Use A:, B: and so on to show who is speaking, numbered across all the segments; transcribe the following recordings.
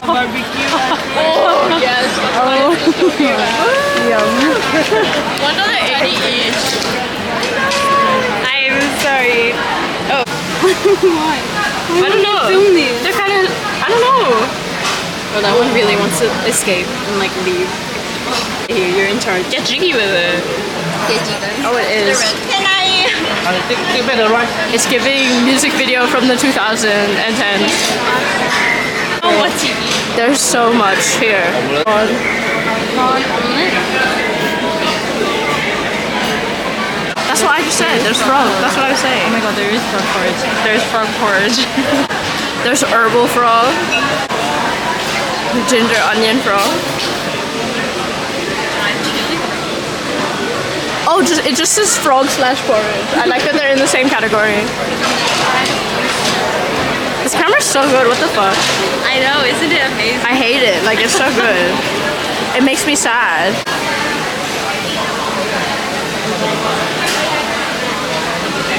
A: Barbecue.
B: Oh, yes.
C: Oh. Yum.
B: $1.80 each. I'm sorry. Oh.
C: Why?
B: I don't know.
C: Film this.
B: They're kind of, I don't know. Well, that one really wants to escape and like leave. Here, you're in charge. Get jiggy with it. Oh, it is.
A: Can I?
B: It's giving music video from the 2010s.
A: Oh, what TV?
B: There's so much here. That's what I just said. There's frog. That's what I was saying.
A: Oh my god, there is frog porridge.
B: There's frog porridge. There's herbal frog. Ginger onion frog. Oh, it just says frog / porridge. I like that they're in the same category. This camera's so good. What the fuck?
A: I know, isn't it amazing?
B: I hate it. Like, it's so good. It makes me sad.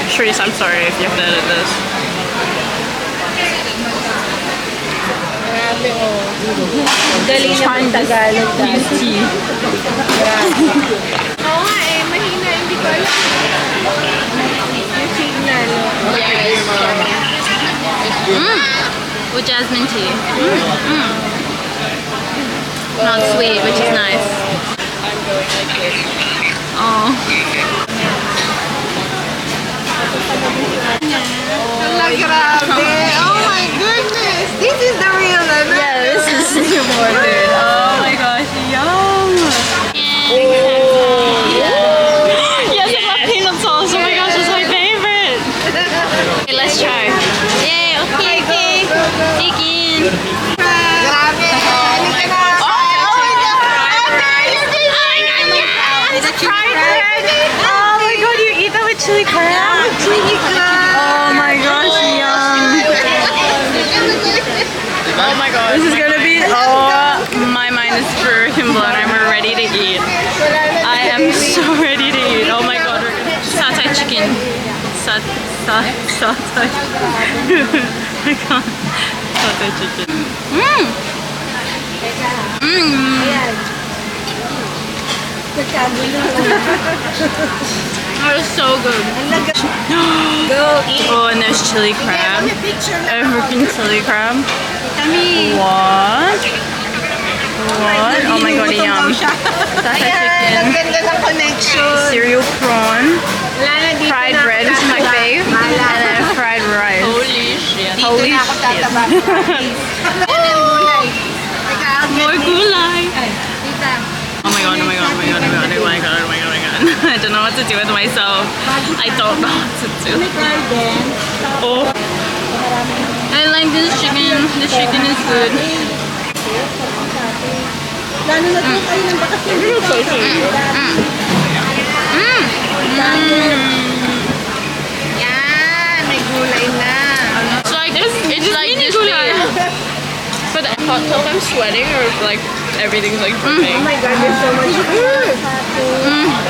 B: Shrees, I'm sorry if you have to edit this.
A: Galing naman Tagalog. Use tea. Oo nga eh, mahina. Hindi ko alam. Yung signal.
B: Yes.
A: With jasmine tea. Not sweet, which is nice.
B: I'm going like this.
A: Oh.
C: Grabe. Oh my goodness. This is the real level.
A: Yeah, this is imported. Oh my gosh, yum!
B: Yes, I love peanut sauce. Oh my gosh, it's my favorite. Okay, let's try.
A: Yay! Okay, okay. Dig in.
C: Grabe. Halika na.
A: Oh my god, you eat that with chili crab?
C: Chili crab.
A: Oh my gosh, yum!
B: Oh my god.
A: This is gonna be. Oh, my mind is freaking blown. I'm ready to eat. I am so ready to eat. Oh my god. Satay chicken. Satay. I can't. Satay chicken. That was so good.
C: Go eat.
A: Oh, and there's chili crab.
C: Picture na.
A: Freaking chili crab.
C: Kami.
A: What? What? Oh my god, yum. Satay
C: Ayan, ang
A: chicken.
C: ganda ng connection.
A: Cereal prawn.
C: Wala na dito
B: Fried
C: na
B: bread
C: ako
B: is my
C: tataba.
B: fave.
C: Wala.
A: And then fried rice.
B: Holy shit.
C: Dito
A: Holy
C: na ako
A: shit.
C: tataba. Yan ang gulay. Teka, ang
A: More
C: ganda.
A: gulay.
C: Tita.
A: Oh my god, oh my god, oh my god, oh my god, oh my god, oh my god, oh my god. I don't know what to do with myself. I don't know what to do. Oh. I like this chicken. This chicken is good.
C: Lalo na ito kayo ng bakasyon. Yan, may gulay na.
B: It's like this. It's like this thing. But the hot tub, I'm sweating, or if, like everything's like dripping.
C: Oh my God, there's so much food.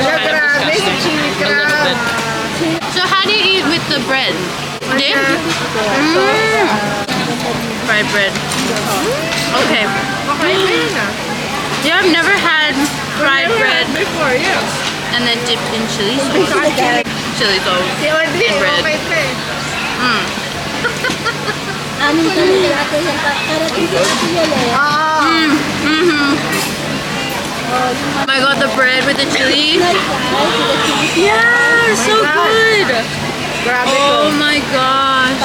C: Wala,
B: Kind of
C: grabe,
B: disgusting.
C: chili
B: A little
C: crab.
B: bit.
A: So how do you eat with the bread? Dip? Fried bread. Okay. Yeah, I've never had fried bread
C: Before, yeah.
A: and then dipped in chili sauce. Chili sauce.
C: Si Audrey,
A: And bread.
C: okay pa eh.
A: Oh my god, the bread with the chili. Yeah, so good.
C: Grabe
A: Oh
C: to.
A: my gosh.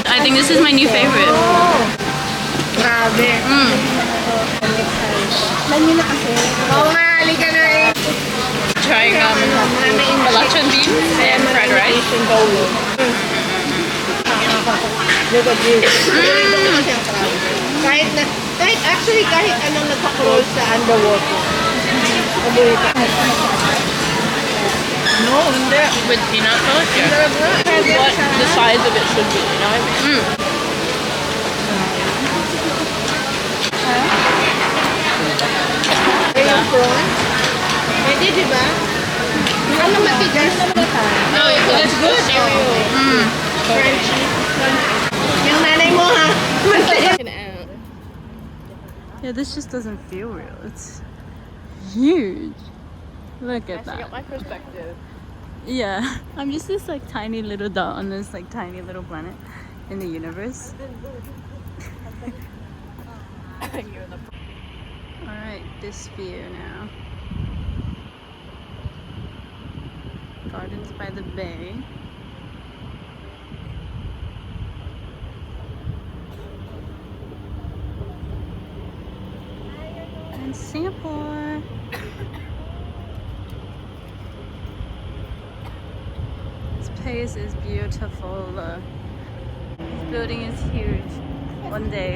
A: I think this is my new favorite.
C: Grabe. Oo nga, halika na eh.
B: Trying lechon beef and fried rice.
C: Kahit anong nagpa-crawl sa underwater.
B: No, hindi. With peanut sauce, yeah. What the size of it should be, you know what I mean?
C: Yung prawn. Pwede, di ba? Ano matigas?
B: No, it's good.
C: Crunchy. Yung nanay mo ha.
B: Checking out.
A: Yeah, this just doesn't feel real. It's huge. Look at that.
B: my perspective.
A: Yeah, I'm just this like tiny little dot on this like tiny little planet in the universe. Alright, this view now. Gardens by the bay. And Singapore. This place is beautiful. This building is huge. One day